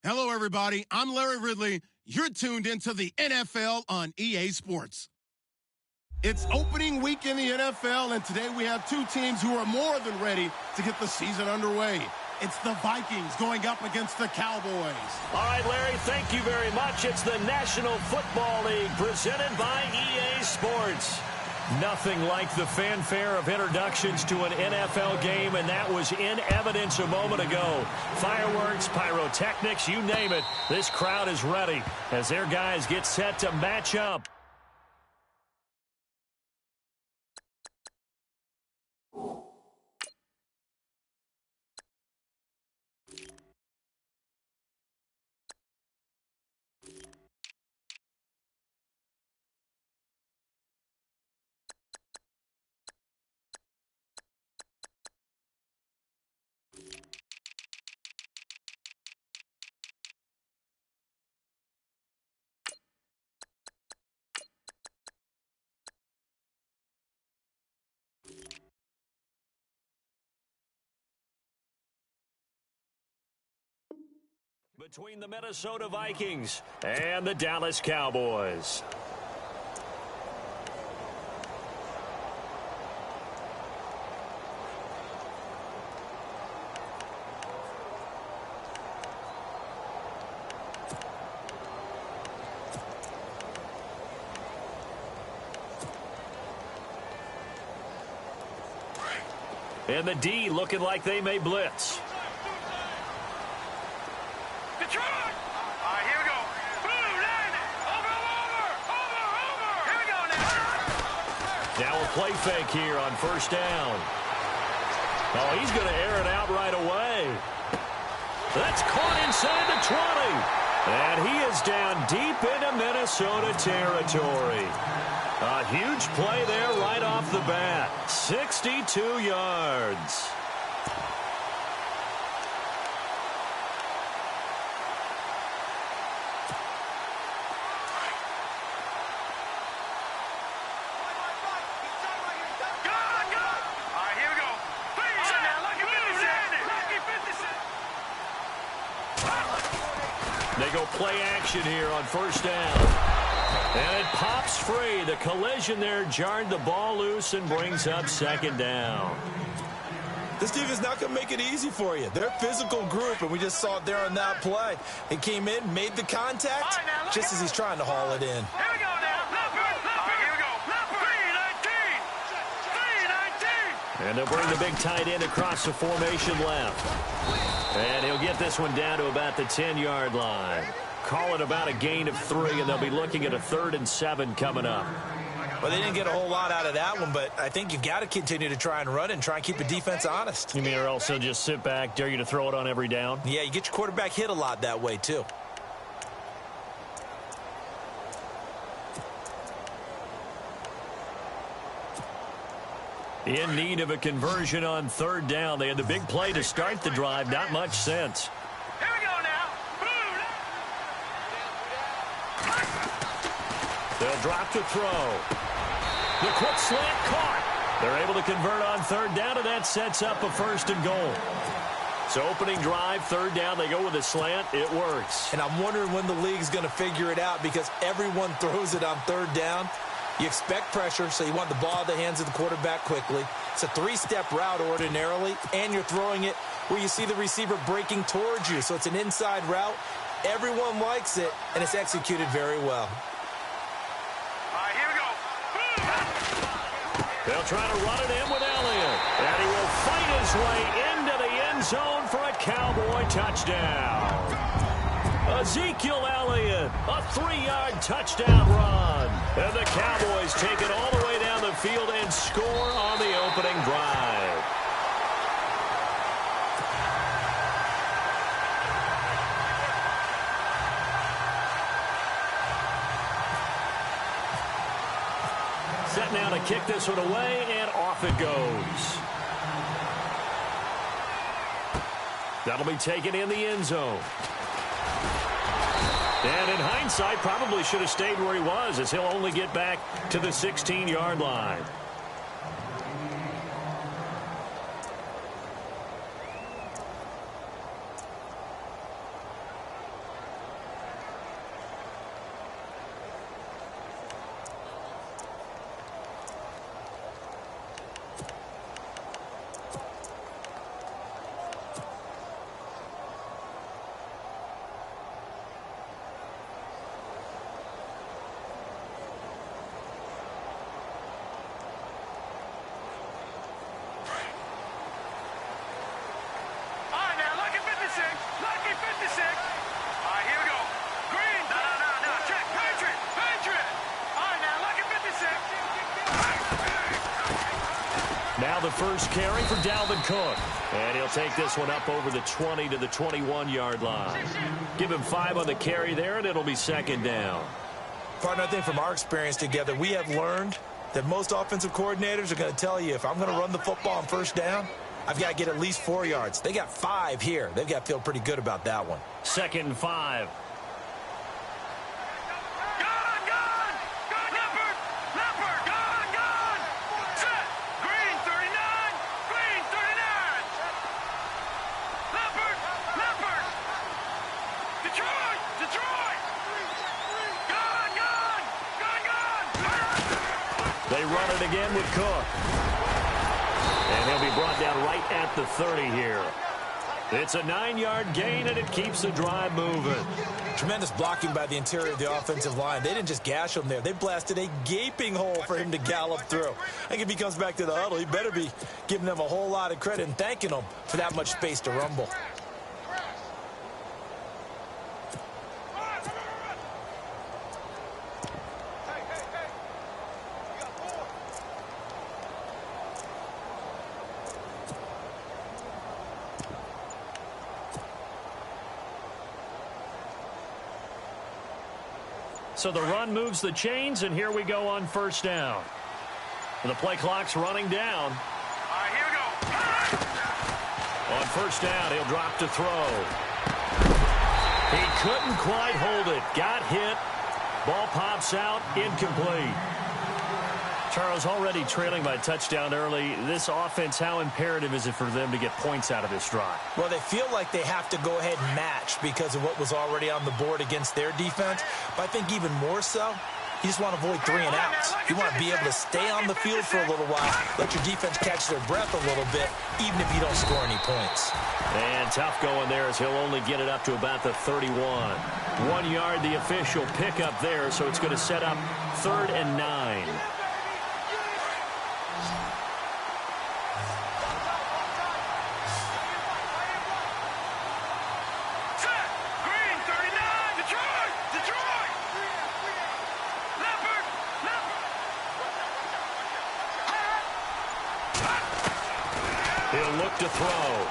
Hello, everybody. I'm Larry Ridley. You're tuned into the NFL on EA Sports. It's opening week in the NFL, and today we have two teams who are more than ready to get the season underway. It's the Vikings going up against the Cowboys. All right, Larry, thank you very much. It's the National Football League presented by EA Sports. Nothing like the fanfare of introductions to an NFL game, and that was in evidence a moment ago. Fireworks, pyrotechnics, you name it. This crowd is ready as their guys get set to match up. Between the Minnesota Vikings and the Dallas Cowboys. And the D looking like they may blitz. Now a play fake here on first down. Oh, he's going to air it out right away. That's caught inside the 20. And he is down deep into Minnesota territory. A huge play there right off the bat. 62 yards. They go play action here on first down. And it pops free. The collision there jarred the ball loose and brings up second down. This team is not going to make it easy for you. They're a physical group, and we just saw it there on that play. He came in, made the contact, just as he's trying to haul it in. Here we go now. Here we go. 3-19. And they'll bring the big tight end across the formation left. And he'll get this one down to about the 10-yard line. Call it about a gain of 3, and they'll be looking at a 3rd and 7 coming up. Well, they didn't get a whole lot out of that one, but I think you've got to continue to try and run and try and keep the defense honest. You mean or else they'll just sit back, dare you to throw it on every down? Yeah, you get your quarterback hit a lot that way, too. In need of a conversion on 3rd down. They had the big play to start the drive. Not much sense. Here we go now. They'll drop to throw. The quick slant caught. They're able to convert on 3rd down, and that sets up a 1st and goal. So opening drive, 3rd down, they go with a slant. It works. And I'm wondering when the league's going to figure it out because everyone throws it on 3rd down. You expect pressure, so you want the ball in the hands of the quarterback quickly. It's a 3-step route ordinarily, and you're throwing it where you see the receiver breaking towards you. So it's an inside route. Everyone likes it, and it's executed very well. All right, here we go. They'll try to run it in with Elliott. And he will fight his way into the end zone for a Cowboy touchdown. Ezekiel Elliott, a 3-yard touchdown run. And the Cowboys take it all the way down the field and score on the opening drive. Set now to kick this one away, and off it goes. That'll be taken in the end zone. And in hindsight, probably should have stayed where he was, as he'll only get back to the 16-yard line. Now the first carry for Dalvin Cook. And he'll take this one up over the 20 to the 21-yard line. Give him 5 on the carry there, and it'll be second down. Partner, I think from our experience together, we have learned that most offensive coordinators are going to tell you, if I'm going to run the football on first down, I've got to get at least 4 yards. They got 5 here. They've got to feel pretty good about that one. 2nd and 5. They run it again with Cook. And he'll be brought down right at the 30 here. It's a 9-yard gain, and it keeps the drive moving. Tremendous blocking by the interior of the offensive line. They didn't just gash him there. They blasted a gaping hole for him to gallop through. I think if he comes back to the huddle, he better be giving them a whole lot of credit and thanking them for that much space to rumble. So the run moves the chains, and here we go on first down. The play clock's running down. All right, here we go. On first down, he'll drop to throw. He couldn't quite hold it. Got hit. Ball pops out. Incomplete. Charles, already trailing by a touchdown early. This offense, how imperative is it for them to get points out of this drive? Well, they feel like they have to go ahead and match because of what was already on the board against their defense. But I think even more so, you just want to avoid 3 and outs. You want to be able to stay on the field for a little while, let your defense catch their breath a little bit, even if you don't score any points. And tough going there as he'll only get it up to about the 31. 1 yard, the official pickup there, so it's going to set up 3rd and 9. He'll look to throw.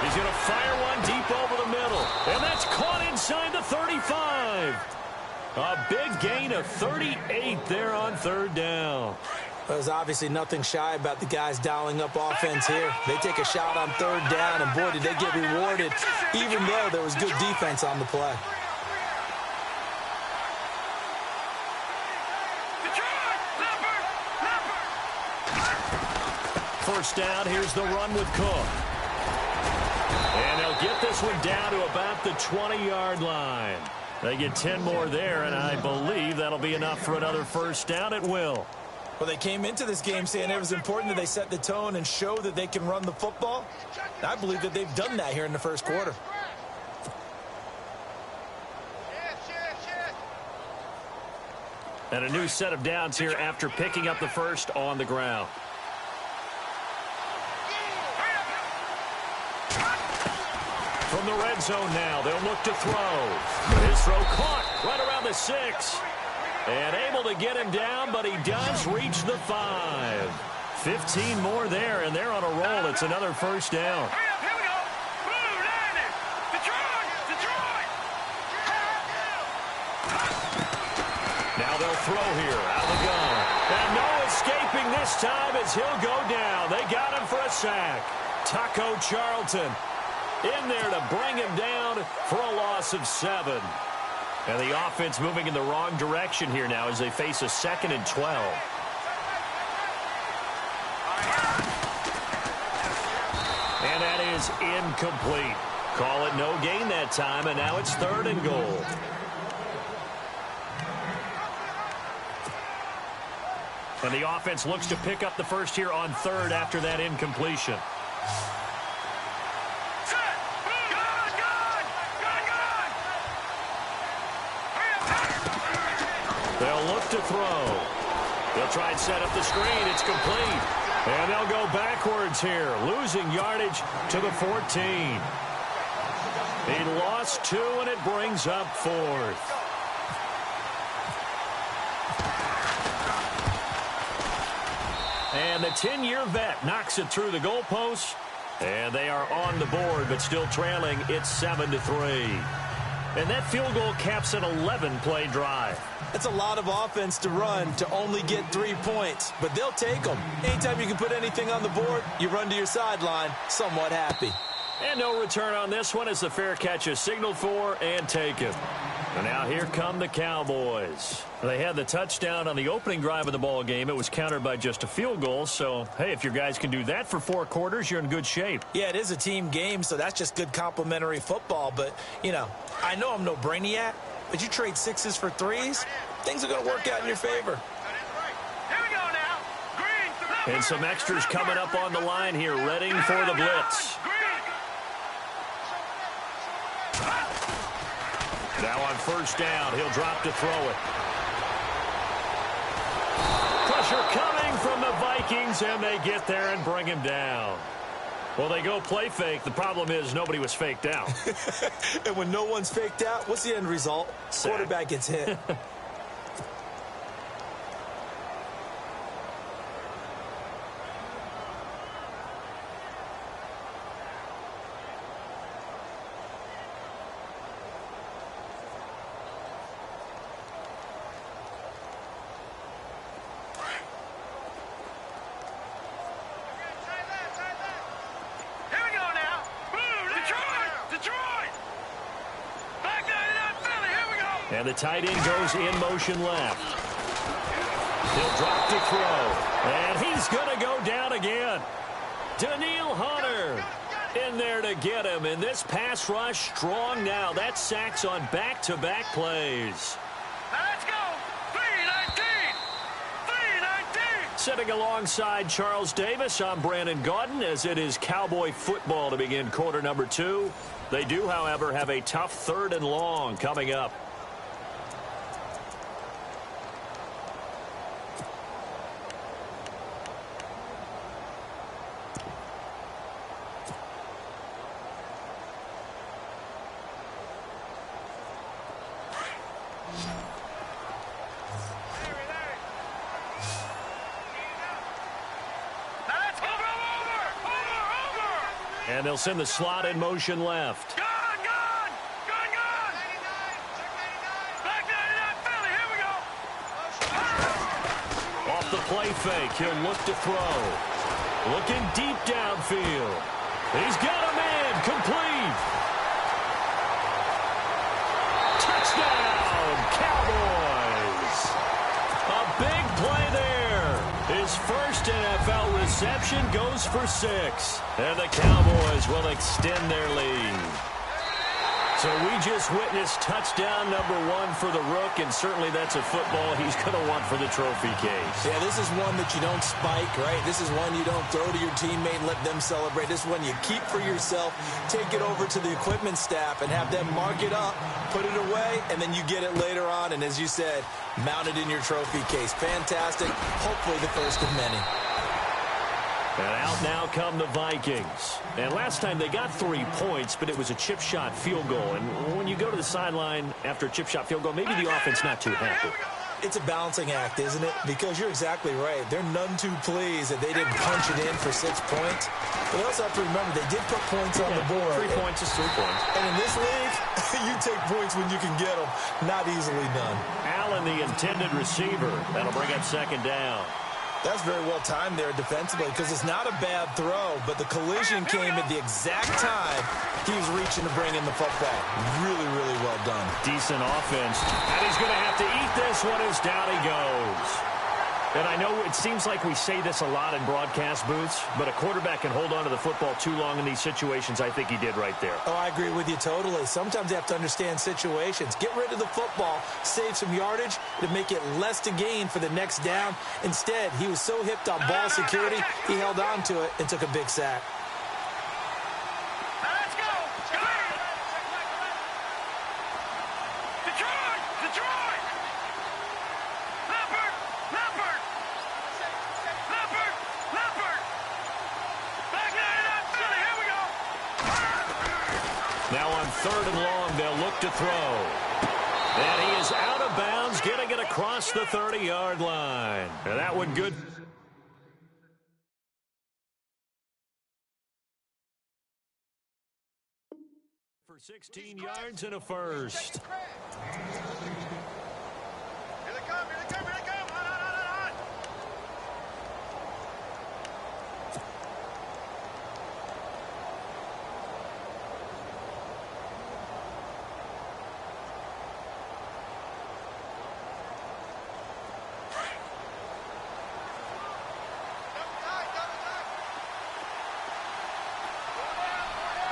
He's going to fire one deep over the middle. And that's caught inside the 35. A big gain of 38 there on 3rd down. There's obviously nothing shy about the guys dialing up offense here. They take a shot on 3rd down, and boy, did they get rewarded, even though there was good defense on the play. First down, here's the run with Cook. And they'll get this one down to about the 20-yard line. They get 10 more there, and I believe that'll be enough for another first down. It will. Well, they came into this game saying it was important that they set the tone and show that they can run the football. I believe that they've done that here in the first quarter. And a new set of downs here after picking up the first on the ground. From the red zone now, they'll look to throw. His throw caught right around the 6. And able to get him down, but he does reach the 5. 15 more there, and they're on a roll. It's another first down. Here we go. Blue, Detroit. Now they'll throw here out of the gun. And no escaping this time as he'll go down. They got him for a sack. Taco Charlton in there to bring him down for a loss of 7. And the offense moving in the wrong direction here now as they face a 2nd and 12. And that is incomplete. Call it no gain that time, and now it's 3rd and goal. And the offense looks to pick up the first here on 3rd after that incompletion. They'll look to throw. They'll try and set up the screen. It's complete. And they'll go backwards here, losing yardage to the 14. He lost 2, and it brings up 4th. And the 10-year vet knocks it through the goalpost. And they are on the board, but still trailing. It's 7-3. And that field goal caps an 11-play drive. It's a lot of offense to run to only get 3 points, but they'll take them. Anytime you can put anything on the board, you run to your sideline somewhat happy. And no return on this one as the fair catch is signaled for and taken. And now here come the Cowboys. They had the touchdown on the opening drive of the ball game. It was countered by just a field goal. So, hey, if your guys can do that for 4 quarters, you're in good shape. Yeah, it is a team game, so that's just good complimentary football. But, you know, I know I'm no brainiac, but you trade 6s for 3s, things are going to work out in your favor. Here we go now. Green. And some extras coming up on the line here, readying for the blitz. Now on first down, he'll drop to throw it. Pressure coming from the Vikings, and they get there and bring him down. Well, they go play fake. The problem is nobody was faked out. And when no one's faked out, what's the end result? Sack. Quarterback gets hit. And the tight end goes in motion left. He'll drop to throw. And he's going to go down again. Daniil Hunter in there to get him. And this pass rush strong now. That's sacks on back-to-back plays. Let's go. 319. 319. Sitting alongside Charles Davis, I'm Brandon Gaudin as it is Cowboy football to begin quarter number 2. They do, however, have a tough 3rd and long coming up. And they'll send the slot in motion left. Gone. Back 99, Philly. Here we go. Off the play fake, he'll look to throw. Looking deep downfield. He's got him in. Complete. Touchdown, Cowboys. A big play there. His first NFL reception goes for 6. And the Cowboys will extend their lead. So we just witnessed touchdown number 1 for the Rook, and certainly that's a football he's going to want for the trophy case. Yeah, this is one that you don't spike, right? This is one you don't throw to your teammate and let them celebrate. This is one you keep for yourself, take it over to the equipment staff and have them mark it up, put it away, and then you get it later on. And as you said, mount it in your trophy case. Fantastic. Hopefully the first of many. And out now come the Vikings. And last time they got 3 points, but it was a chip shot field goal. And when you go to the sideline after a chip shot field goal, maybe the offense not too happy. It's a balancing act, isn't it? Because you're exactly right. They're none too pleased that they didn't punch it in for 6 points. But they also have to remember they did put points on the board. 3 points is 3 points. And in this league, you take points when you can get them. Not easily done. Allen, the intended receiver. That'll bring up second down. That's very well timed there defensively because it's not a bad throw, but the collision came at the exact time he was reaching to bring in the football. Really, really well done. Decent offense. And he's going to have to eat this one as down he goes. And I know it seems like we say this a lot in broadcast booths, but a quarterback can hold on to the football too long in these situations. I think he did right there. Oh, I agree with you totally. Sometimes you have to understand situations. Get rid of the football, save some yardage to make it less to gain for the next down. Instead, he was so hipped on ball security, he held on to it and took a big sack. Let's go. Detroit. Leopard. Back 99, Philly. Here we go. Now on 3rd and long, they'll look to throw. And he is out of bounds, getting it across the 30-yard line. And that one good. For 16 yards and a first. Here they come, here they come, here they come. On.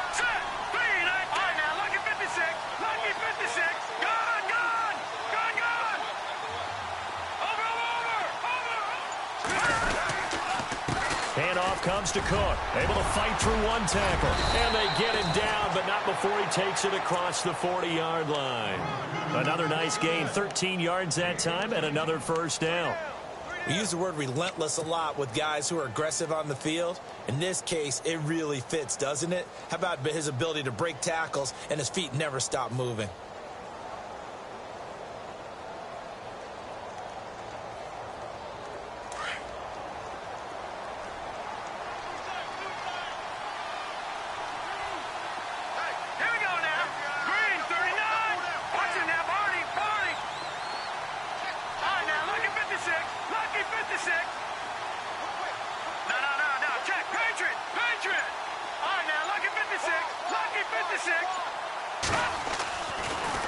Set, speed, all right, now, lucky 56, lucky 56, gone, gone, gone, gone. Over. Handoff comes to Cook. Able to fight through one tackle. And they get him down, but not before he takes it across the 40-yard line. Another nice gain, 13 yards that time, and another first down. We use the word relentless a lot with guys who are aggressive on the field. In this case, it really fits, doesn't it? How about his ability to break tackles and his feet never stop moving? Hey, here we go now. Green, 39. Watch it now, Barney. All right, now, lucky 56, lucky 56. No. Check, Patriot. All right, now, lucky 56, lucky 56.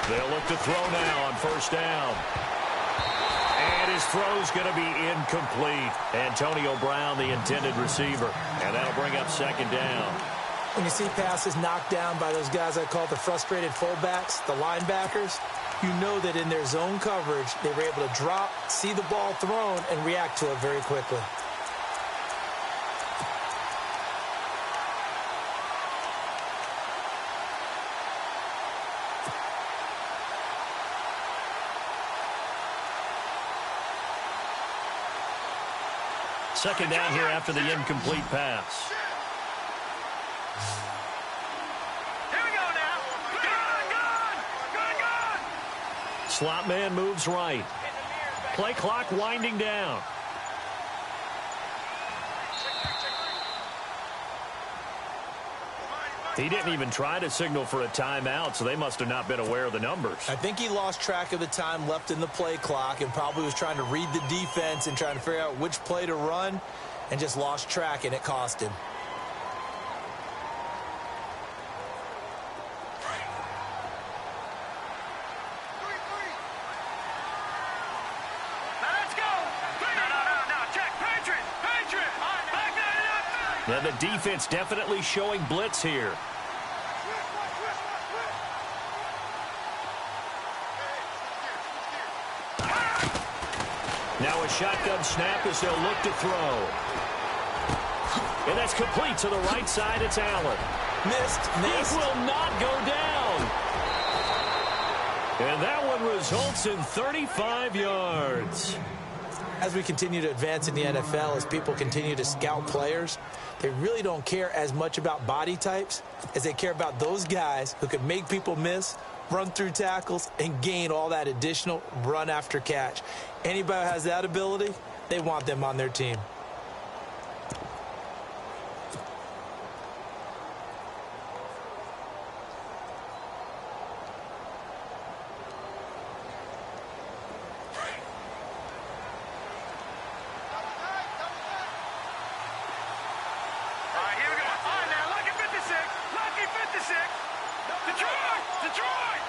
They'll look to throw now on first down. And his throw's going to be incomplete. Antonio Brown, the intended receiver. And that'll bring up second down. When you see passes knocked down by those guys I call the frustrated fullbacks, the linebackers, you know that in their zone coverage, they were able to drop, see the ball thrown, and react to it very quickly. Second down here after the incomplete pass. Here we go now. Gone. Slot man moves right. Play clock winding down. He didn't even try to signal for a timeout, so they must have not been aware of the numbers. I think he lost track of the time left in the play clock and probably was trying to read the defense and trying to figure out which play to run and just lost track, and it cost him. Now let's go. No. Check, Patriot. All right, back there. And the defense definitely showing blitz here. Now a shotgun snap as they'll look to throw. And that's complete to the right side. It's Allen. Missed. It will not go down. And that one results in 35 yards. As we continue to advance in the NFL, as people continue to scout players, they really don't care as much about body types as they care about those guys who can make people miss, run through tackles, and gain all that additional run after catch. Anybody who has that ability, they want them on their team. All right, here we go. All right, now, lucky 56. Detroit.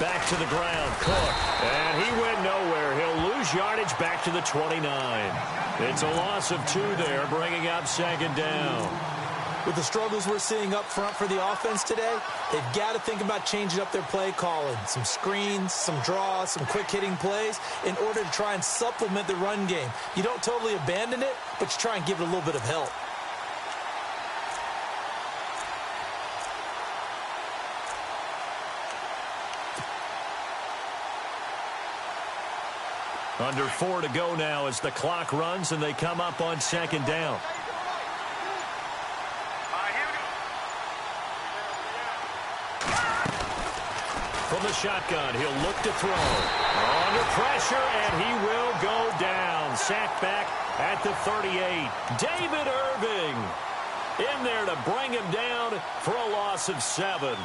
Back to the ground, Cook. And he went nowhere. He'll lose yardage back to the 29. It's a loss of 2 there, bringing up second down. With the struggles we're seeing up front for the offense today, they've got to think about changing up their play calling. Some screens, some draws, some quick-hitting plays in order to try and supplement the run game. You don't totally abandon it, but you try and give it a little bit of help. Under 4 to go now as the clock runs and they come up on second down. From the shotgun, he'll look to throw. Under pressure, and he will go down. Sacked back at the 38. David Irving. in there to bring him down for a loss of 7.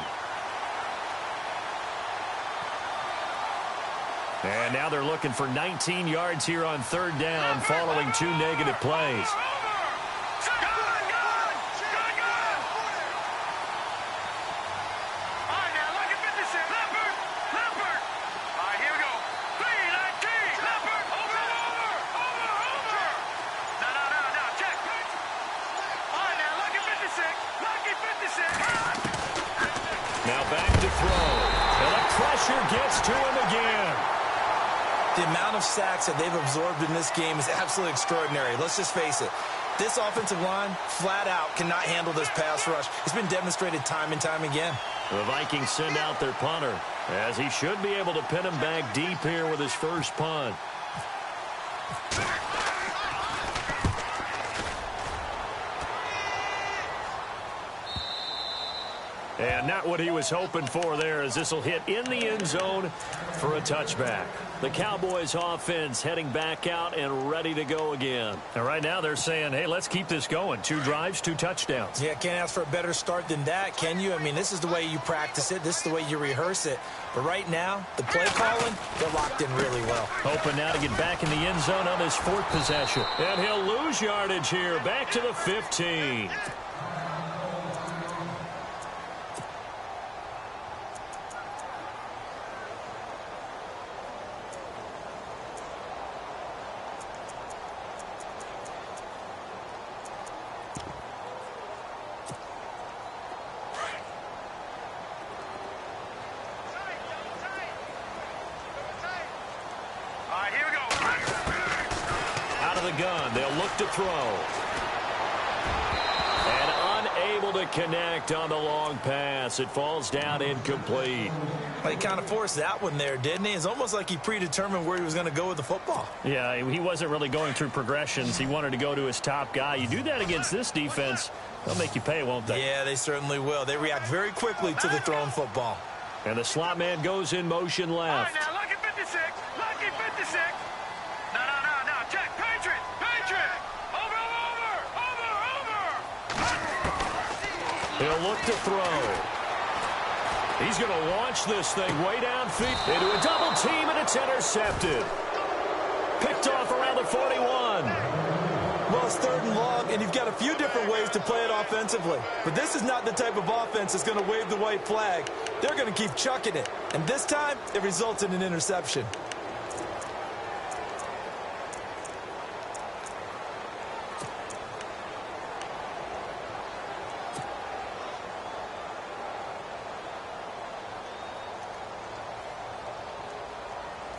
And now they're looking for 19 yards here on 3rd down following 2 negative plays. Now back to throw. And the pressure gets to him again. The amount of sacks that they've absorbed in this game is absolutely extraordinary. Let's just face it. This offensive line, flat out, cannot handle this pass rush. It's been demonstrated time and time again. The Vikings send out their punter, as he should be able to pin him back deep here with his first punt. And not what he was hoping for there, as this will hit in the end zone for a touchback. The Cowboys offense heading back out and ready to go again. And right now they're saying, hey, let's keep this going. 2 drives, 2 touchdowns. Yeah, can't ask for a better start than that, can you? I mean, this is the way you practice it. This is the way you rehearse it. But right now, the play calling, they're locked in really well. Hoping now to get back in the end zone on his 4th possession. And he'll lose yardage here, back to the 15. Gun. They'll look to throw. And unable to connect on the long pass. It falls down incomplete. Well, he kind of forced that one there, didn't he? It's almost like he predetermined where he was going to go with the football. Yeah, he wasn't really going through progressions. He wanted to go to his top guy. You do that against this defense, they'll make you pay, won't they? Yeah, they certainly will. They react very quickly to the thrown football. And the slot man goes in motion left. All right, now, lucky 56. Lucky 56. No. Check. Patriot. Over. He'll look to throw. He's going to launch this thing way downfield into a double team, and it's intercepted. Picked off around the 41. Well, it's 3rd and long, and you've got a few different ways to play it offensively. But this is not the type of offense that's going to wave the white flag. They're going to keep chucking it. And this time, it results in an interception.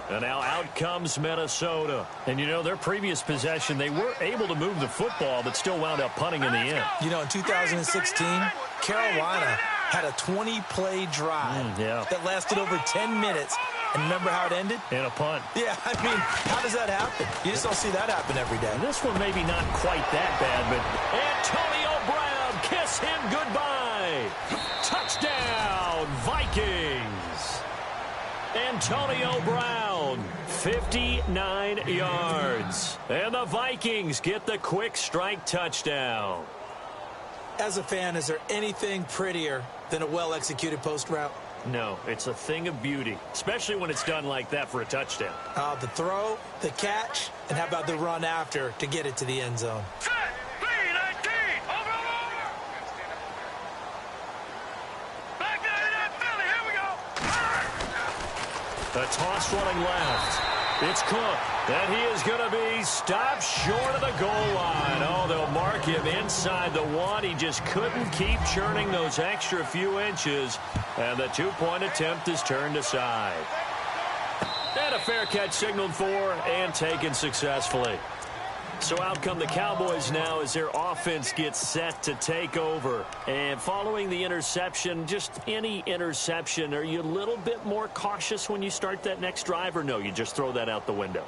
And now out comes Minnesota. And, you know, their previous possession, they were able to move the football, but still wound up punting in the end. You know, in 2016, Carolina had a 20-play drive that lasted over 10 minutes. And remember how it ended? In a punt. Yeah, I mean, how does that happen? You just don't see that happen every day. And this one maybe not quite that bad, but Antonio Brown, kiss him goodbye. Touchdown, Vikings. Antonio Brown, 59 yards. And the Vikings get the quick strike touchdown. As a fan, is there anything prettier than a well-executed post route? No, it's a thing of beauty, especially when it's done like that for a touchdown. The throw, the catch, and how about the run after to get it to the end zone? Set. B-19. Over. Back down to that Philly. Here we go. A toss running left. It's Cook, and he is going to be stopped short of the goal line. Oh, they'll mark him inside the 1. He just couldn't keep churning those extra few inches, and the 2-point attempt is turned aside. And a fair catch signaled for and taken successfully. So out come the Cowboys now as their offense gets set to take over. And following the interception, just any interception, are you a little bit more cautious when you start that next drive, or no, you just throw that out the window?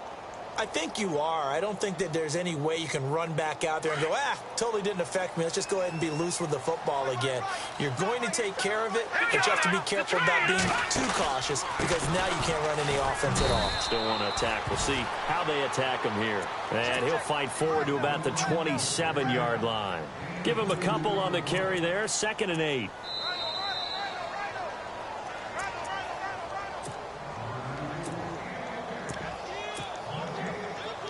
I think you are. I don't think that there's any way you can run back out there and go, totally didn't affect me. Let's just go ahead and be loose with the football again. You're going to take care of it, but you have to be careful about being too cautious because now you can't run any offense at all. Still want to attack. We'll see how they attack him here. And he'll fight forward to about the 27-yard line. Give him a couple on the carry there. 2nd and 8.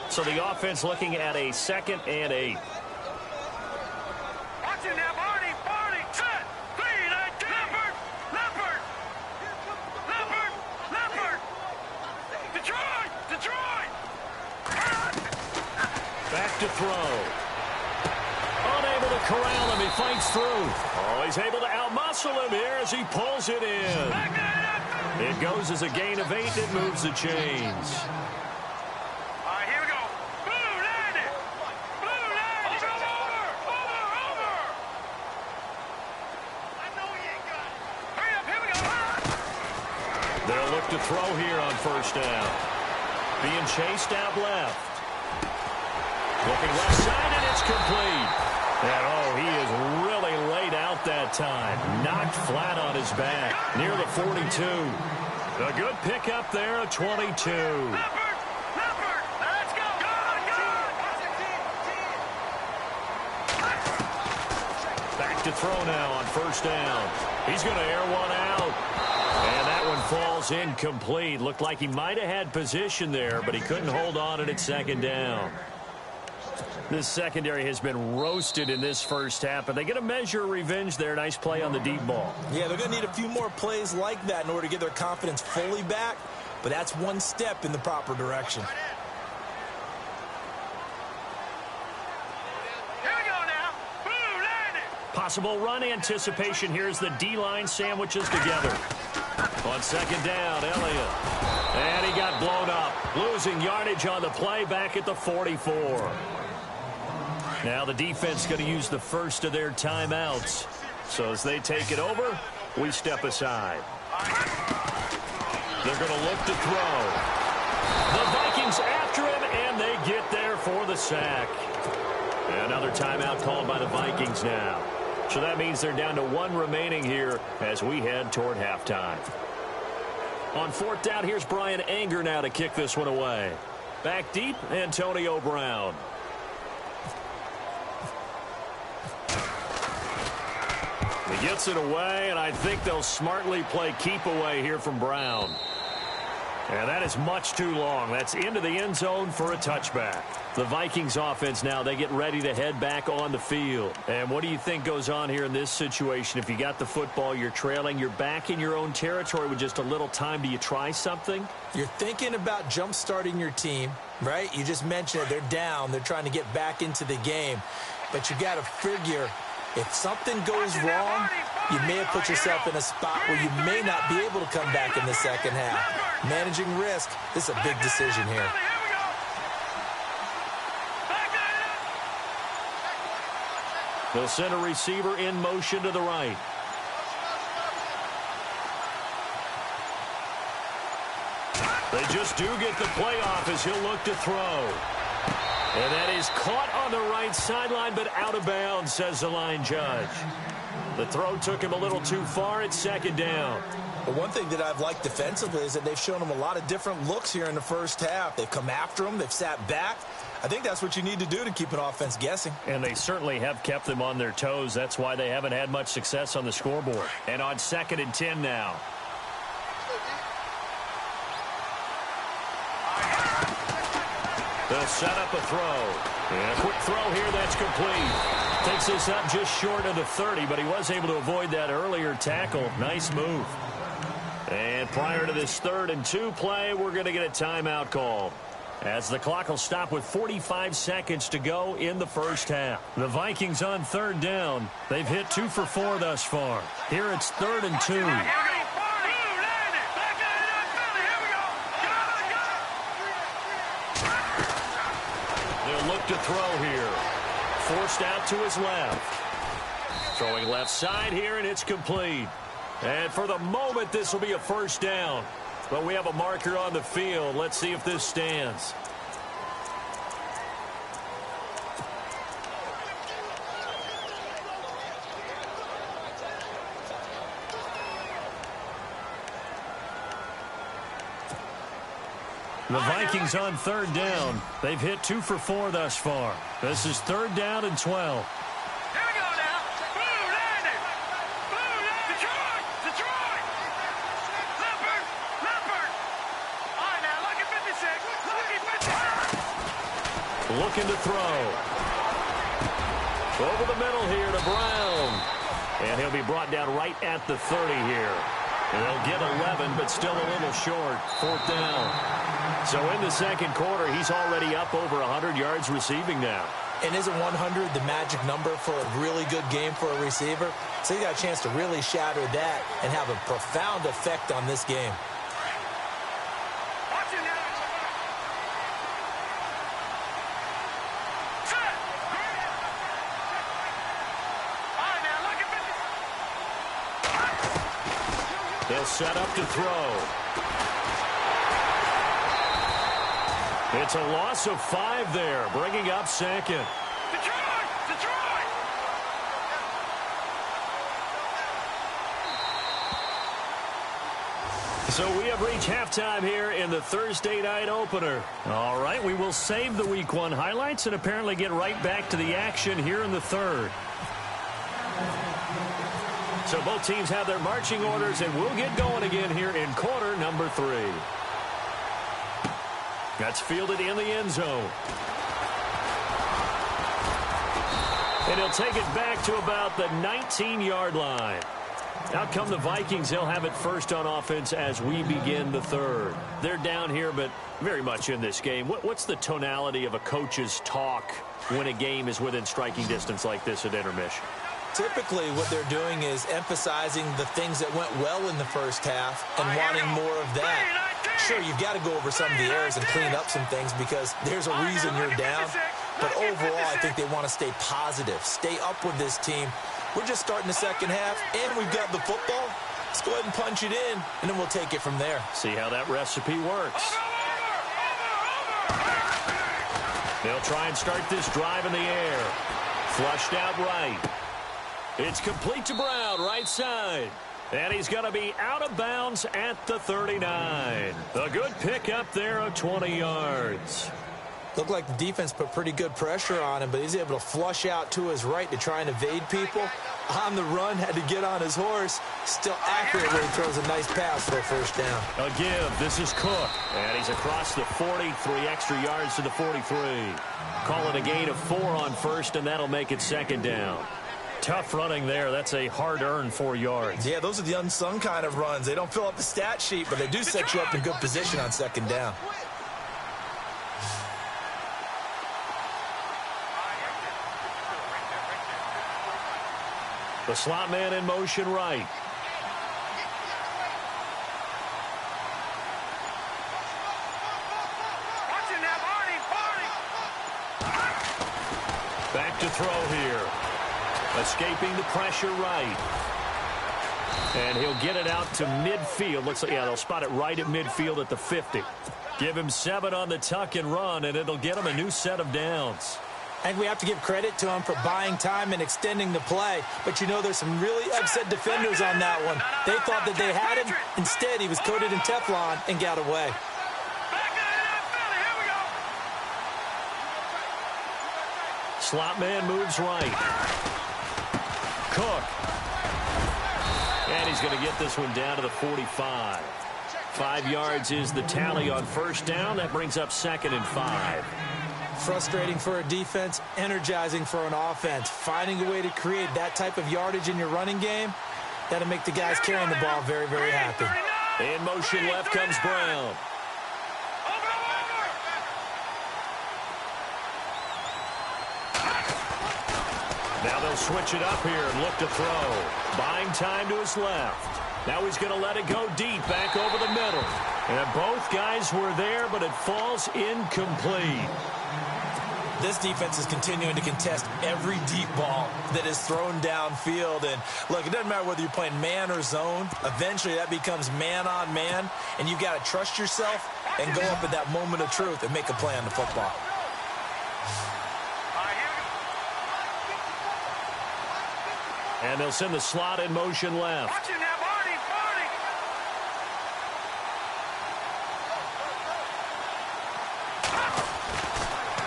So the offense looking at a 2nd and 8. Watch it now, Barney, set, feed, Leopard, Detroit. Back to throw. Unable to corral him, he fights through. Oh, he's able to outmuscle him here as he pulls it in. It goes as a gain of 8, it moves the chains. They'll look to throw here on 1st down. Being chased out left. Looking left side, and it's complete. And, he is really laid out that time. Knocked flat on his back. Near the 42. A good pickup there, a 22. Let's go. Back to throw now on 1st down. He's going to air one out. And that one falls incomplete. Looked like he might have had position there, but he couldn't hold on it at 2nd down. This secondary has been roasted in this first half, but they get a measure of revenge there. Nice play on the deep ball. Yeah, they're going to need a few more plays like that in order to get their confidence fully back, but that's one step in the proper direction. Here we go now. Boom, landed. Possible run anticipation here as the D-line sandwiches together. On 2nd down, Elliott. And he got blown up. Losing yardage on the play back at the 44. Now the defense going to use the first of their timeouts. So as they take it over, we step aside. They're going to look to throw. The Vikings after him, and they get there for the sack. Another timeout called by the Vikings now. So that means they're down to 1 remaining here as we head toward halftime. On 4th down, here's Brian Anger now to kick this one away. Back deep, Antonio Brown. He gets it away, and I think they'll smartly play keep away here from Brown. And that is much too long. That's into the end zone for a touchback. The Vikings offense now, they get ready to head back on the field. And what do you think goes on here in this situation? If you got the football, you're trailing, you're back in your own territory with just a little time. Do you try something? You're thinking about jump-starting your team, right? You just mentioned it. They're down. They're trying to get back into the game. But you got to figure if something goes wrong, you may have put yourself in a spot where you may not be able to come back in the second half. Managing risk, this is a big decision here. They'll send a receiver in motion to the right. They just do get the play off as he'll look to throw. And that is caught on the right sideline, but out of bounds, says the line judge. The throw took him a little too far at 2nd down. But one thing that I've liked defensively is that they've shown him a lot of different looks here in the first half. They've come after him. They've sat back. I think that's what you need to do to keep an offense guessing. And they certainly have kept them on their toes. That's why they haven't had much success on the scoreboard. And on 2nd and 10 now. They'll set up a throw. And a quick throw here that's complete. Takes this up just short of the 30, but he was able to avoid that earlier tackle. Nice move. And prior to this 3rd and 2 play, we're going to get a timeout call, as the clock will stop with 45 seconds to go in the first half. The Vikings on 3rd down. They've hit 2 for 4 thus far. Here it's 3rd and 2. They'll look to throw here. Forced out to his left. Throwing left side here, and it's complete. And for the moment, this will be a 1st down. But we have a marker on the field. Let's see if this stands. The Vikings on third down. They've hit 2 for 4 thus far. This is third down and 12. Here we go now. Boom, Randy. Boom, Detroit. Detroit. Leopard. Leopard. All right, now, lucky 56. Lucky 56. Looking to throw. Over the middle here to Brown. And he'll be brought down right at the 30 here. And they'll get 11, but still a little short. Fourth down. So in the second quarter, he's already up over 100 yards receiving now. And isn't 100 the magic number for a really good game for a receiver? So he got a chance to really shatter that and have a profound effect on this game. Watch it now. Set. All right, now, lucky 56. They'll set up to throw. It's a loss of 5 there, bringing up second. Detroit! Detroit! So we have reached halftime here in the Thursday night opener. All right, we will save the Week 1 highlights and apparently get right back to the action here in the third. So both teams have their marching orders, and we'll get going again here in quarter number 3. That's fielded in the end zone. And he'll take it back to about the 19-yard line. Out come the Vikings. They'll have it first on offense as we begin the third. They're down here, but very much in this game. What's the tonality of a coach's talk when a game is within striking distance like this at intermission? Typically, what they're doing is emphasizing the things that went well in the first half and wanting more of that. Sure, you've got to go over some of the errors and clean up some things because there's a reason you're down. But overall, I think they want to stay positive, stay up with this team. We're just starting the second half, and we've got the football. Let's go ahead and punch it in, and then we'll take it from there. See how that recipe works. They'll try and start this drive in the air. Flushed out right. It's complete to Brown, right side. And he's going to be out of bounds at the 39. A good pickup there of 20 yards. Looked like the defense put pretty good pressure on him, but he's able to flush out to his right to try and evade people. On the run, had to get on his horse. Still accurate when he throws a nice pass for a first down. A give. This is Cook. And he's across the 40, 3 extra yards to the 43. Call it a gain of 4 on first, and that'll make it second down. Tough running there. That's a hard-earned 4 yards. Yeah, those are the unsung kind of runs. They don't fill up the stat sheet, but they do set you up in good position on second down. The slot man in motion right. Back to throw here. Escaping the pressure right. And he'll get it out to midfield. Looks like, yeah, they'll spot it right at midfield at the 50. Give him 7 on the tuck and run, and it'll get him a new set of downs. And we have to give credit to him for buying time and extending the play. But, you know, there's some really upset defenders on that one. They thought that they had him. Instead, he was coated in Teflon and got away. Slot man moves right. Cook. And he's going to get this one down to the 45. 5 yards is the tally on first down. That brings up second and 5. Frustrating for a defense, energizing for an offense. Finding a way to create that type of yardage in your running game, that'll make the guys carrying the ball very, very happy. In motion left comes Brown. Now they'll switch it up here and look to throw. Buying time to his left. Now he's going to let it go deep back over the middle. And both guys were there, but it falls incomplete. This defense is continuing to contest every deep ball that is thrown downfield. And, look, it doesn't matter whether you're playing man or zone. Eventually, that becomes man on man. And you've got to trust yourself and go up at that moment of truth and make a play on the football. And they'll send the slot in motion left.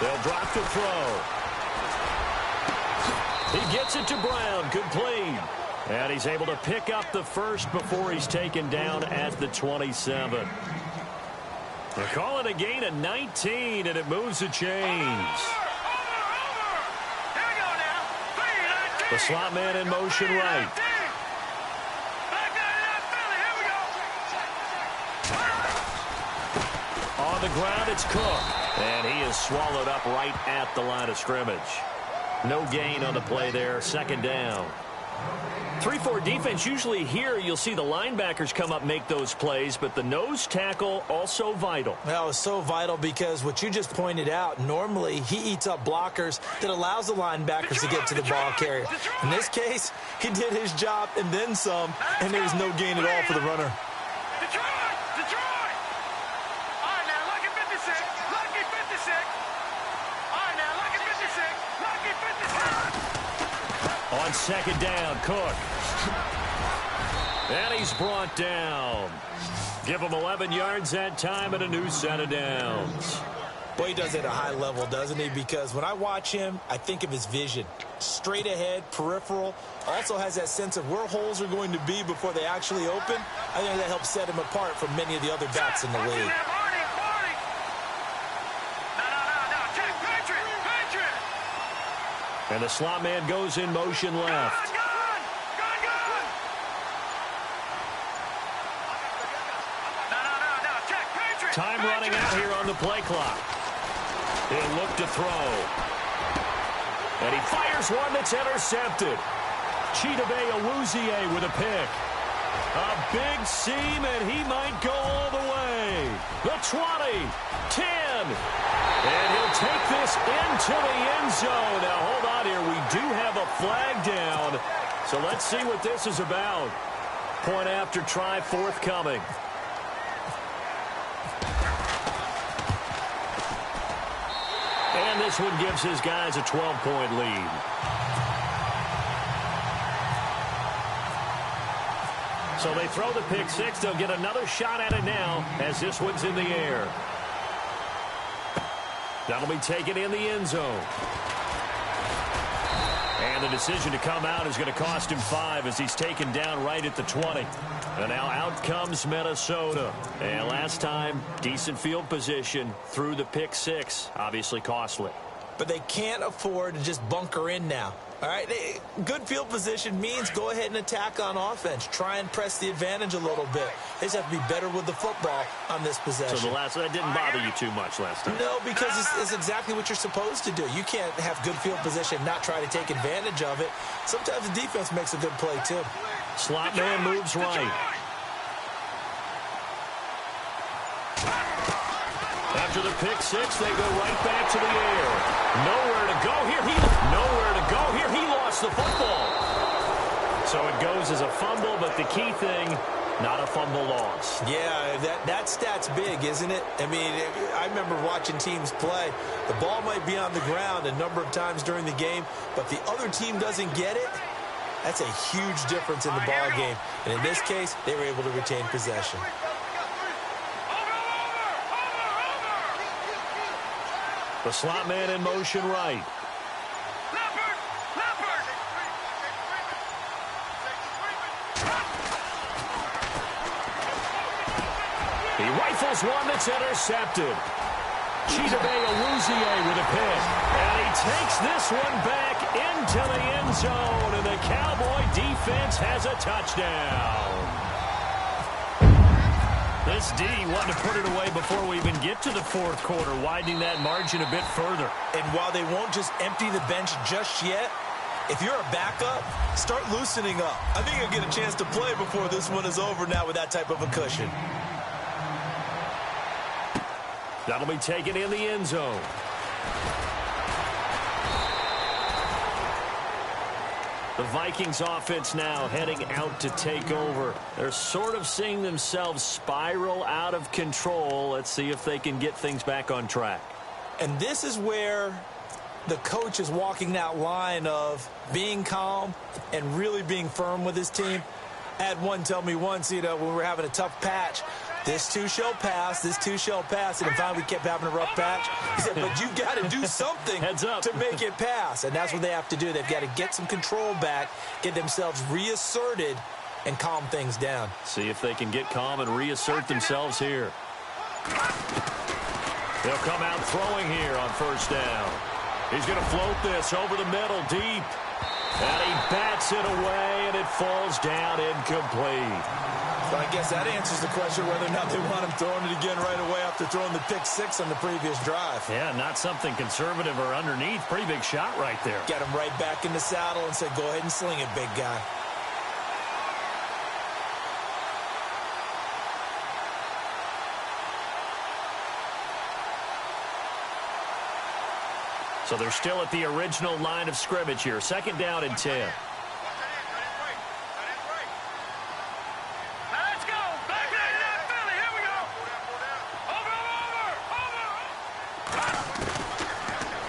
They'll drop to throw. He gets it to Brown. Complete. And he's able to pick up the first before he's taken down at the 27. They're calling a gain of 19, and it moves the chains. The slot man in motion right. On the ground, it's Cook. And he is swallowed up right at the line of scrimmage. No gain on the play there. Second down. 3-4 defense, usually here you'll see the linebackers come up, make those plays, but the nose tackle also vital. Well, it's so vital because what you just pointed out, normally he eats up blockers that allows the linebackers to get to the ball carrier. In this case, he did his job and then some, and there was no gain at all for the runner. Detroit! All right, now, lucky 56. Lucky 56. All right, now, lucky 56. Lucky 56. On second down, Cook. And he's brought down. Give him 11 yards that time and a new set of downs. Boy, he does it at a high level, doesn't he? Because when I watch him, I think of his vision. Straight ahead, peripheral. Also has that sense of where holes are going to be before they actually open. I think that helps set him apart from many of the other backs in the league. And the slot man goes in motion left. Time running out here on the play clock. He'll look to throw. And he fires one that's intercepted. Chidobe Awuzie with a pick. A big seam, and he might go all the way. The 20, 10. And he'll take this into the end zone. Now, hold on here. We do have a flag down. So let's see what this is about. Point after try forthcoming. And this one gives his guys a 12-point lead. So they throw the pick six. They'll get another shot at it now as this one's in the air. That'll be taken in the end zone. And the decision to come out is going to cost him 5 as he's taken down right at the 20. And now out comes Minnesota. And last time, decent field position through the pick six. Obviously costly. But they can't afford to just bunker in now. All right, good field position means go ahead and attack on offense. Try and press the advantage a little bit. They just have to be better with the football on this possession. So that didn't bother you too much last time? No, because it's exactly what you're supposed to do. You can't have good field position and not try to take advantage of it. Sometimes the defense makes a good play, too. Slot man moves right. After the pick six, they go right back to the air. Nowhere to go here. He lost the football. So it goes as a fumble, but the key thing, not a fumble loss. Yeah, that stat's big, isn't it? I mean, I remember watching teams play. The ball might be on the ground a number of times during the game, but the other team doesn't get it. That's a huge difference in the ball game. And in this case, they were able to retain possession. The slot man in motion right. He rifles one that's intercepted. Chidobe Awuzie with a pick. And he takes this one back into the end zone. And the Cowboy defense has a touchdown. This D wanted to put it away before we even get to the fourth quarter, widening that margin a bit further. And while they won't just empty the bench just yet, if you're a backup, start loosening up. I think you'll get a chance to play before this one is over now with that type of a cushion. That'll be taken in the end zone. The Vikings offense now heading out to take over. They're sort of seeing themselves spiral out of control. Let's see if they can get things back on track. And this is where the coach is walking that line of being calm and really being firm with his team. I had one tell me once, when we were having a tough patch, This too shall pass. This too shall pass. And finally we kept having a rough patch. He said, but you've got to do something to make it pass. And that's what they have to do. They've got to get some control back, get themselves reasserted, and calm things down. See if they can get calm and reassert themselves here. They'll come out throwing here on first down. He's going to float this over the middle deep. And he bats it away, and it falls down incomplete. So I guess that answers the question whether or not they want him throwing it again right away after throwing the pick six on the previous drive. Yeah, not something conservative or underneath. Pretty big shot right there. Get him right back in the saddle and said, go ahead and sling it, big guy. So they're still at the original line of scrimmage here. Second down and 10.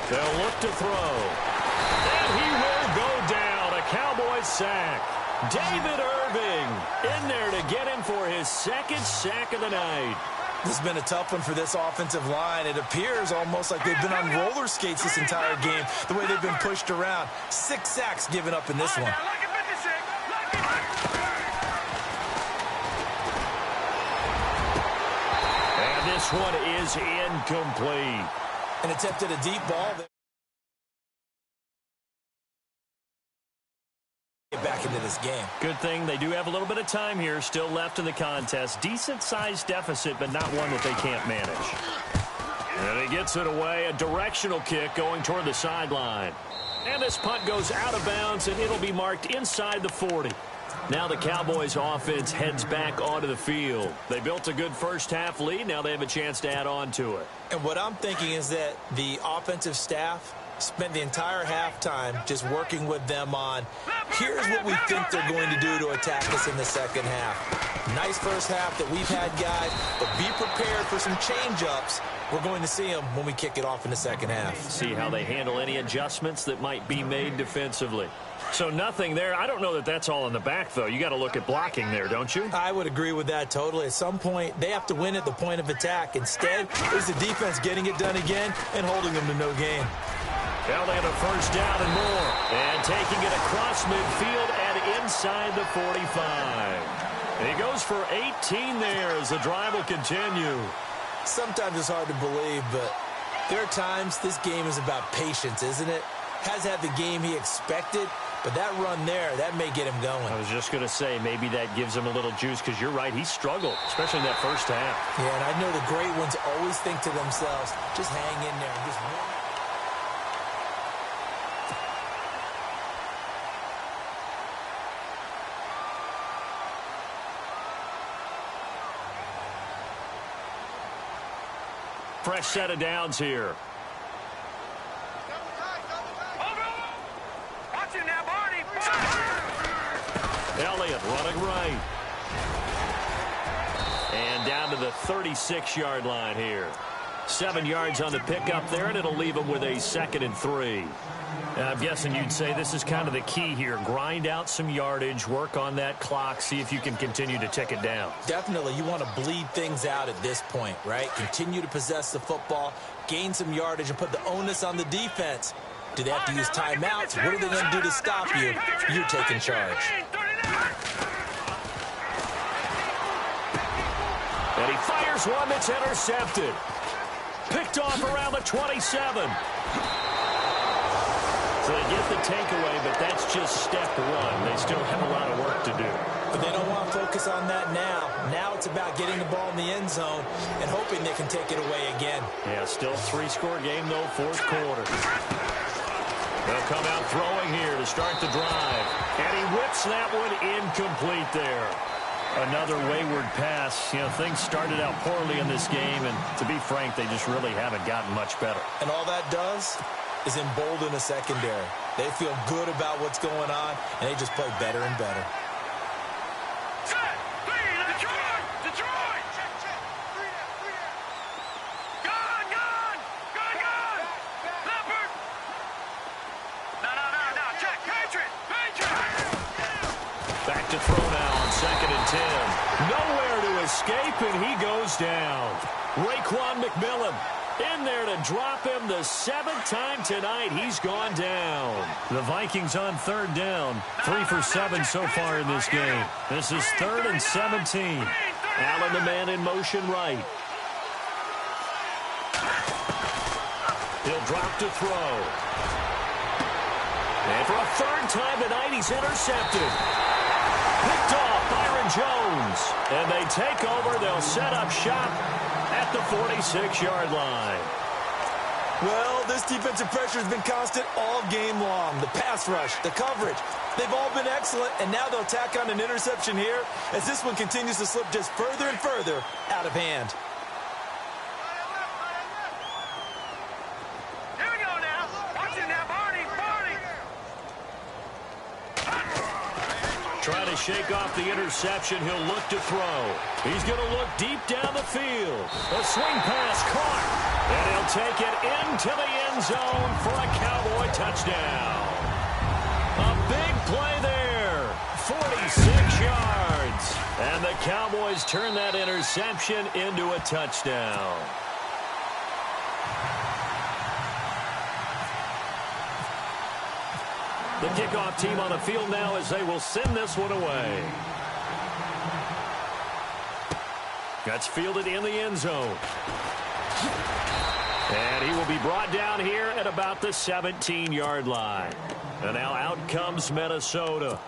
They'll look to throw. And he will go down. A Cowboys sack. David Irving in there to get him for his second sack of the night. This has been a tough one for this offensive line. It appears almost like they've been on roller skates this entire game, the way they've been pushed around. 6 sacks given up in this one. And this one is incomplete. And attempted a deep ball. Get back into this game. Good thing they do have a little bit of time here still left in the contest. Decent-sized deficit, but not one that they can't manage. And he gets it away. A directional kick going toward the sideline. And this punt goes out of bounds, and it'll be marked inside the 40. Now the Cowboys offense heads back onto the field. They built a good first-half lead. Now they have a chance to add on to it. And what I'm thinking is that the offensive staff spent the entire halftime just working with them on, here's what we think they're going to do to attack us in the second half. Nice first half that we've had, guys, but be prepared for some change-ups. We're going to see them when we kick it off in the second half. See how they handle any adjustments that might be made defensively. So nothing there. I don't know that that's all in the back, though. You got to look at blocking there, don't you? I would agree with that totally. At some point, they have to win at the point of attack. Instead, it's the defense getting it done again and holding them to no gain. Now they have a first down and more. And taking it across midfield and inside the 45. And he goes for 18 there as the drive will continue. Sometimes it's hard to believe, but there are times this game is about patience, isn't it? Has had the game he expected, but that run there, that may get him going. I was just going to say, maybe that gives him a little juice, because you're right, he struggled, especially in that first half. Yeah, and I know the great ones always think to themselves, just hang in there and just win. Fresh set of downs here. Watch it now, Barney. Elliott running right. And down to the 36-yard line here. 7 yards on the pickup there, and it'll leave them with a 2nd and 3. I'm guessing you'd say this is kind of the key here. Grind out some yardage, work on that clock, see if you can continue to tick it down. Definitely. You want to bleed things out at this point, right? Continue to possess the football, gain some yardage, and put the onus on the defense. Do they have to use timeouts? What are they going to do to stop you? You're taking charge. And he fires one that's intercepted. Picked off around the 27. So they get the takeaway, but that's just step one. They still have a lot of work to do. But they don't want to focus on that now. Now it's about getting the ball in the end zone and hoping they can take it away again. Yeah, still 3-score game, though, 4th quarter. They'll come out throwing here to start the drive. And he whips that one incomplete there. Another wayward pass. You know, things started out poorly in this game, and to be frank, they just really haven't gotten much better. And all that does is embolden a secondary. They feel good about what's going on, and they just play better and better. Detroit! Gone! Leopard! No, check! Patriot! Back to throw now on 2nd and 10. Nowhere to escape. escape, and he goes down. Raekwon McMillan in there to drop him the 7th time tonight. He's gone down. The Vikings on 3rd down. 3 for 7 so far in this game. This is 3rd and 17. Allen, the man in motion right. He'll drop to throw. And for a 3rd time tonight, he's intercepted. Picked off Byron Jones. And they take over. They'll set up shop at the 46-yard line. Well, this defensive pressure has been constant all game long. The pass rush, the coverage, they've all been excellent, and now they'll tack on an interception here as this one continues to slip just further and further out of hand. Here we go now. Watch it now, Barney. Trying to shake off the interception. He'll look to throw. He's going to look deep down the field. A swing pass caught. And he'll take it into the end zone for a Cowboy touchdown. A big play there. 46 yards. And the Cowboys turn that interception into a touchdown. The kickoff team on the field now as they will send this one away. That's fielded in the end zone. And he will be brought down here at about the 17-yard line. And now out comes Minnesota.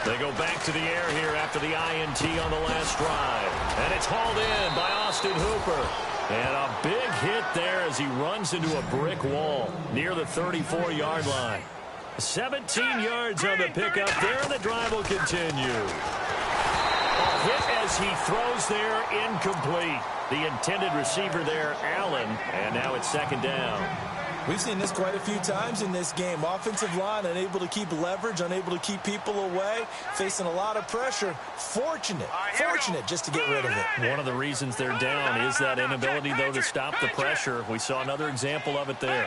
They go back to the air here after the INT on the last drive. And it's hauled in by Austin Hooper. And a big hit there as he runs into a brick wall near the 34-yard line. 17 yards on the pickup there, and the drive will continue. A hit as he throws there, incomplete. The intended receiver there, Allen, and now it's 2nd down. We've seen this quite a few times in this game. Offensive line unable to keep leverage, unable to keep people away, facing a lot of pressure. Fortunate just to get rid of it. One of the reasons they're down is that inability, though, to stop the pressure. We saw another example of it there.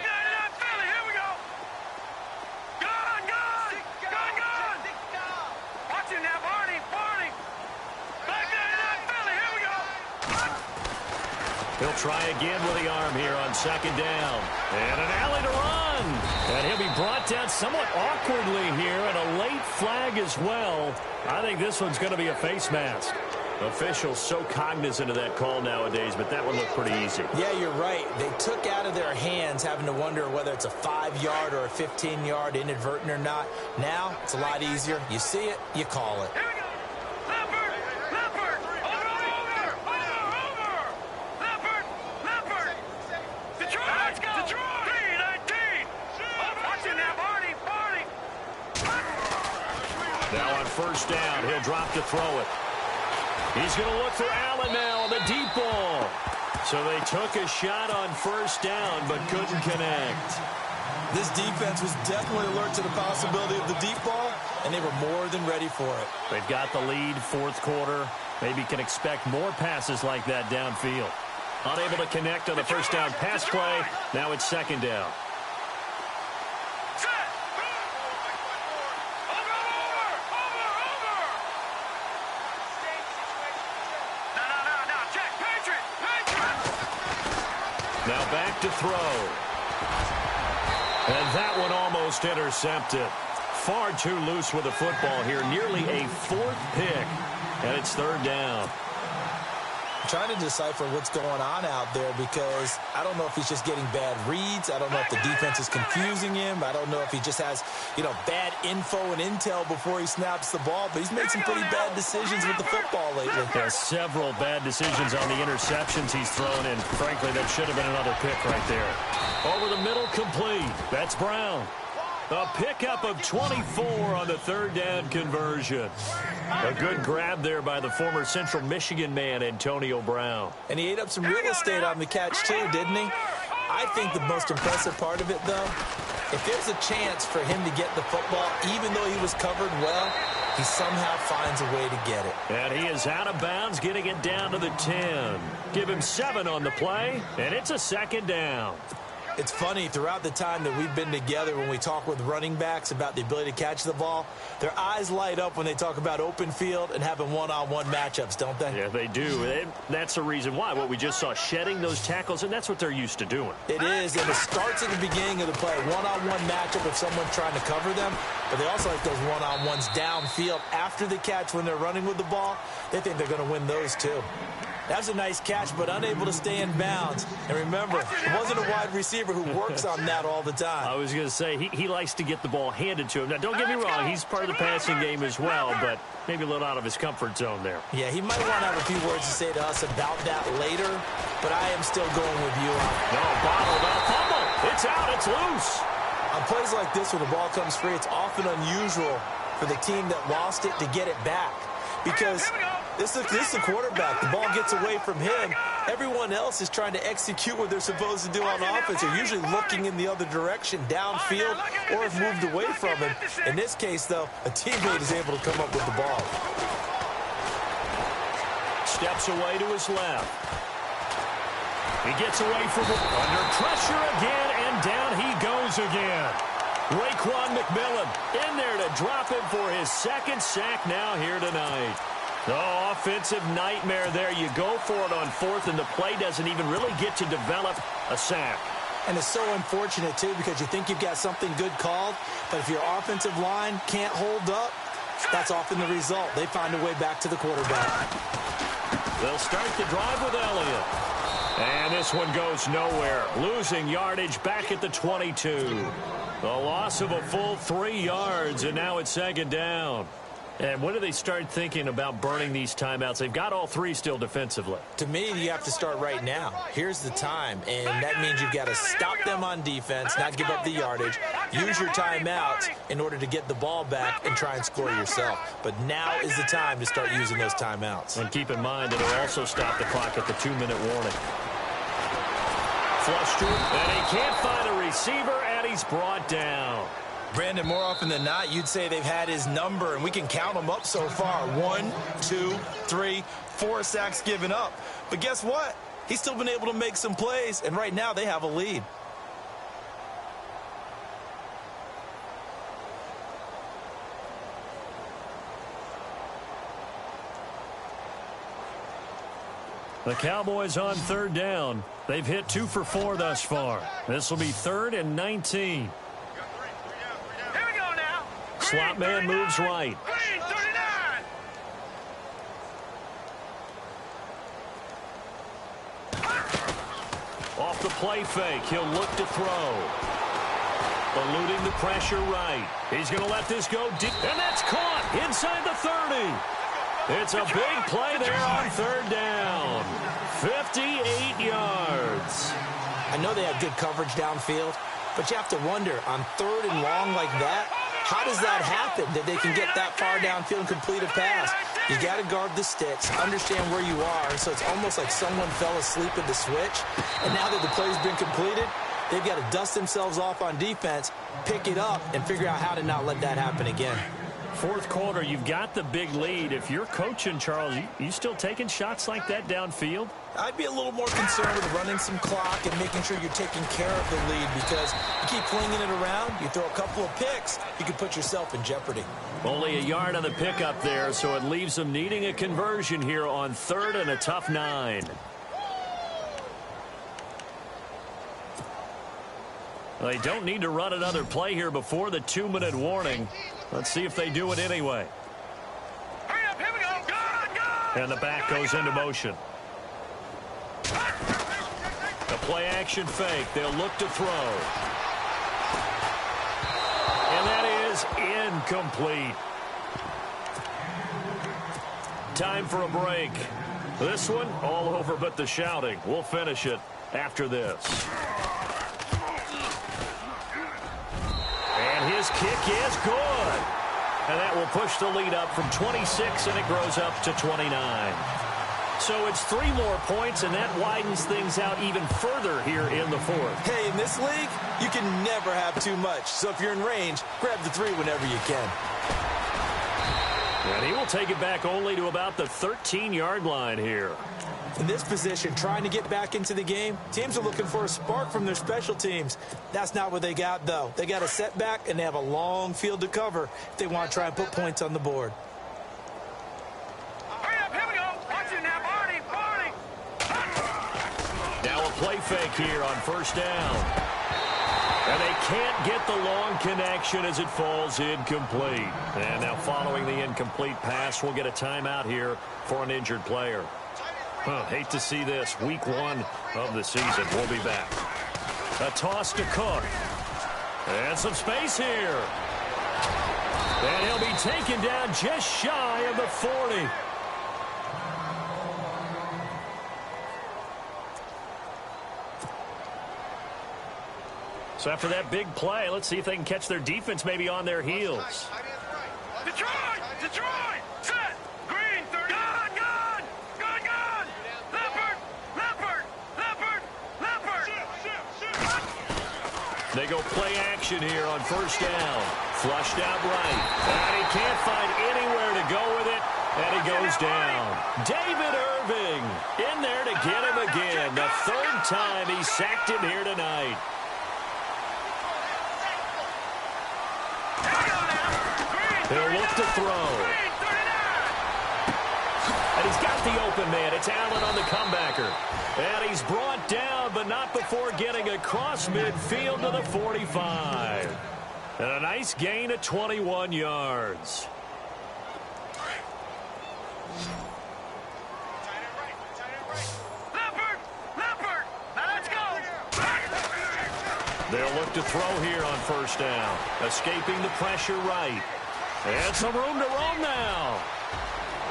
He'll try again with the arm here on 2nd down. And an alley to run. And he'll be brought down somewhat awkwardly here, and a late flag as well. I think this one's going to be a face mask. Officials so cognizant of that call nowadays, but that one looked pretty easy. Yeah, you're right. They took out of their hands having to wonder whether it's a 5-yard or a 15-yard inadvertent or not. Now, it's a lot easier. You see it, you call it. Now on 1st down, he'll drop to throw it. He's going to look for Allen now on the deep ball. So they took a shot on 1st down, but couldn't connect. This defense was definitely alert to the possibility of the deep ball, and they were more than ready for it. They've got the lead, 4th quarter. Maybe can expect more passes like that downfield. Unable to connect on the 1st down pass play. Now it's 2nd down. Now back to throw. And that one almost intercepted. Far too loose with the football here. Nearly a 4th pick. And it's 3rd down. I'm trying to decipher what's going on out there because I don't know if he's just getting bad reads. I don't know if the defense is confusing him. I don't know if he just has, bad info and intel before he snaps the ball. But he's made some pretty bad decisions with the football lately. There's several bad decisions on the interceptions he's thrown, and frankly, that should have been another pick right there. Over the middle, complete. That's Brown. A pickup of 24 on the 3rd down conversion. A good grab there by the former Central Michigan man, Antonio Brown. And he ate up some real estate on the catch, too, didn't he? I think the most impressive part of it, though, if there's a chance for him to get the football, even though he was covered well, he somehow finds a way to get it. And he is out of bounds, getting it down to the 10. Give him 7 on the play, and it's a 2nd down. It's funny, throughout the time that we've been together, when we talk with running backs about the ability to catch the ball, their eyes light up when they talk about open field and having one-on-one matchups, don't they? Yeah, they do. That's the reason why. What we just saw, shedding those tackles, and that's what they're used to doing. It is, and it starts at the beginning of the play. One-on-one matchup if someone's trying to cover them, but they also like those one-on-ones downfield after the catch when they're running with the ball. They think they're going to win those too. That's a nice catch, but unable to stay in bounds. And remember, it wasn't a wide receiver who works on that all the time. I was going to say, he likes to get the ball handed to him. Now, don't get me wrong, he's part of the passing game as well, but maybe a little out of his comfort zone there. Yeah, he might want to have a few words to say to us about that later, but I am still going with you on it. No, bottled up, fumble. It's out, it's loose. On plays like this where the ball comes free, it's often unusual for the team that lost it to get it back. Because this is a quarterback. The ball gets away from him. Everyone else is trying to execute what they're supposed to do on offense. They're usually looking in the other direction, downfield, or have moved away from him. In this case, though, a teammate is able to come up with the ball. Steps away to his left. He gets away from it. Under pressure again, and down he goes again. Raekwon McMillan in there to drop him for his second sack now here tonight. Oh, offensive nightmare there. You go for it on fourth, and the play doesn't even really get to develop a sack. And it's so unfortunate, too, because you think you've got something good called, but if your offensive line can't hold up, that's often the result. They find a way back to the quarterback. They'll start the drive with Elliott. And this one goes nowhere. Losing yardage back at the 22. The loss of a full 3 yards, and now it's second down. And when do they start thinking about burning these timeouts? They've got all 3 still defensively. To me, you have to start right now. Here's the time, and that means you've got to stop them on defense, not give up the yardage, use your timeouts in order to get the ball back and try and score yourself. But now is the time to start using those timeouts. And keep in mind, it'll also stop the clock at the 2-minute warning. Flush to him, and he can't find a receiver, and he's brought down. Brandon, more often than not, you'd say they've had his number, and we can count them up so far. 1, 2, 3, 4 sacks given up. But guess what? He's still been able to make some plays, and right now they have a lead. The Cowboys on third down. They've hit 2 for 4 thus far. This will be 3rd and 19. Here we go now. Slot man moves right. Green 39. Off the play fake, he'll look to throw. Eluding the pressure right. He's going to let this go deep, and that's caught inside the 30. It's a big play there on third down. 58 yards. I know they have good coverage downfield, but you have to wonder, on 3rd and long like that, how does that happen, that they can get that far downfield and complete a pass? You got to guard the sticks, understand where you are, so it's almost like someone fell asleep at the switch, and now that the play's been completed, they've got to dust themselves off on defense, pick it up, and figure out how to not let that happen again. 4th quarter, you've got the big lead. If you're coaching, Charles, you still taking shots like that downfield? I'd be a little more concerned with running some clock and making sure you're taking care of the lead, because you keep flinging it around, you throw a couple of picks, you can put yourself in jeopardy. Only a yard on the pickup there, so it leaves them needing a conversion here on 3rd and a tough 9. They don't need to run another play here before the 2-minute warning. Let's see if they do it anyway. Hurry up, here we go. Go. And the back goes into motion. The play action fake. They'll look to throw. And that is incomplete. Time for a break. This one all over but the shouting. We'll finish it after this. And his kick is good. And that will push the lead up from 26, and it grows up to 29. So it's 3 more points, and that widens things out even further here in the 4th. Hey, in this league, you can never have too much. So if you're in range, grab the 3 whenever you can. And he will take it back only to about the 13-yard line here. In this position, trying to get back into the game, teams are looking for a spark from their special teams. That's not what they got, though. They got a setback, and they have a long field to cover if they want to try and put points on the board. Hurry up, here we go. Watch it now, Barney. Now a play fake here on first down. And they can't get the long connection as it falls incomplete. And now following the incomplete pass, we'll get a timeout here for an injured player. Hate to see this. Week 1 of the season. We'll be back. A toss to Cook. And some space here. And he'll be taken down just shy of the 40. So after that big play, let's see if they can catch their defense maybe on their heels. Detroit! Set! Green, 30. Gun! Leopard! They go play action here on first down. Flushed out right. And he can't find anywhere to go with it. And he goes down. David Irving in there to get him again. The third time he sacked him here tonight. He'll look to throw. And he's got the open man. It's Allen on the comebacker. And he's brought down, but not before getting across midfield to the 45. And a nice gain of 21 yards. Leopard! Now let's go! They'll look to throw here on first down. Escaping the pressure right. And some room to roam now.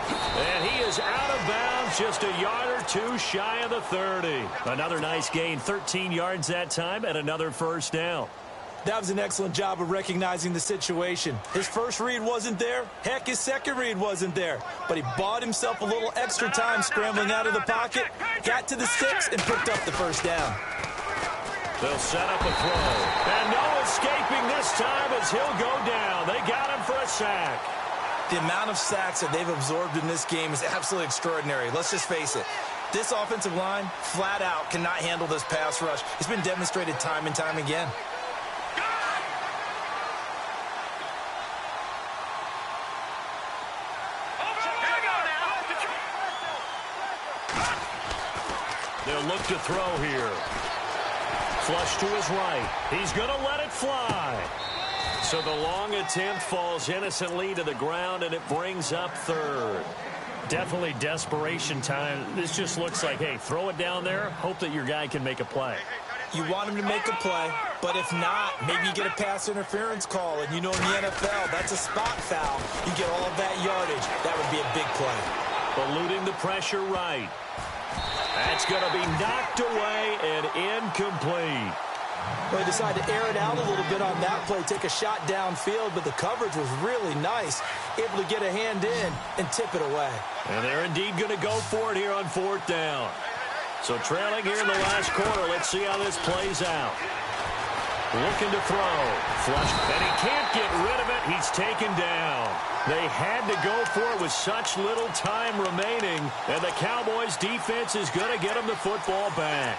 And he is out of bounds, just a yard or two shy of the 30. Another nice gain, 13 yards that time, and another first down. That was an excellent job of recognizing the situation. His first read wasn't there. Heck, his second read wasn't there. But he bought himself a little extra time scrambling out of the pocket, got to the sticks, and picked up the first down. They'll set up a throw. And no escaping this time as he'll go down. They got him for a sack. The amount of sacks that they've absorbed in this game is absolutely extraordinary. Let's just face it. This offensive line, flat out, cannot handle this pass rush. It's been demonstrated time and time again. They'll look to throw here. Flush to his right. He's going to let it fly. So the long attempt falls innocently to the ground, and it brings up third. Definitely desperation time. This just looks like, hey, throw it down there, hope that your guy can make a play. You want him to make a play, but if not, maybe you get a pass interference call, and you know in the NFL, that's a spot foul. You get all of that yardage. That would be a big play. Eluding the pressure right. That's going to be knocked away and incomplete. Well, he decided to air it out a little bit on that play, take a shot downfield, but the coverage was really nice, able to get a hand in and tip it away. And they're indeed going to go for it here on fourth down. So trailing here in the last quarter, let's see how this plays out. Looking to throw. Flush, and he can't get rid of it. He's taken down. They had to go for it with such little time remaining, and the Cowboys' defense is going to get him the football back.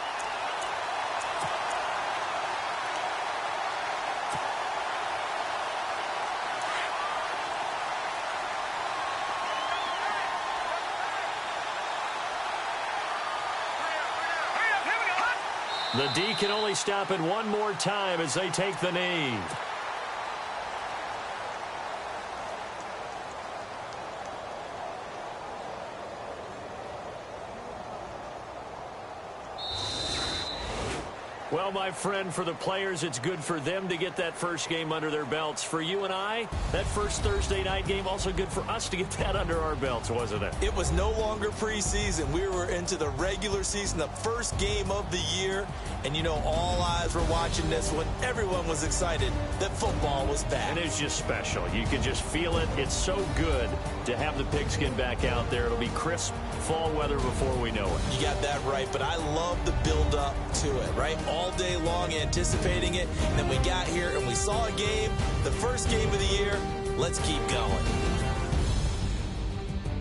The D can only stop it one more time as they take the knee. Well, my friend, for the players, it's good for them to get that first game under their belts. For you and I, that first Thursday night game, also good for us to get that under our belts, wasn't it? It was no longer preseason. We were into the regular season, the first game of the year. And, you know, all eyes were watching this one. Everyone was excited that football was back. And it's just special. You can just feel it. It's so good to have the pigskin back out there. It'll be crisp fall weather before we know it. You got that right, but I love the build-up to it, right? All day long anticipating it, and then we got here and we saw a game, the first game of the year. Let's keep going.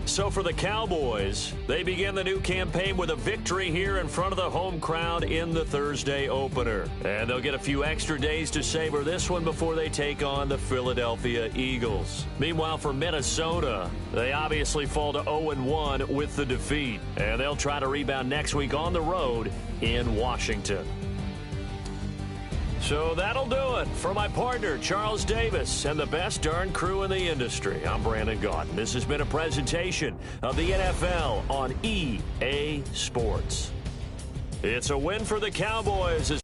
So for the Cowboys, they begin the new campaign with a victory here in front of the home crowd in the Thursday opener. And they'll get a few extra days to savor this one before they take on the Philadelphia Eagles. Meanwhile, for Minnesota, they obviously fall to 0-1 with the defeat. And they'll try to rebound next week on the road in Washington. So that'll do it. For my partner, Charles Davis, and the best darn crew in the industry, I'm Brandon Gaudin. This has been a presentation of the NFL on EA Sports. It's a win for the Cowboys.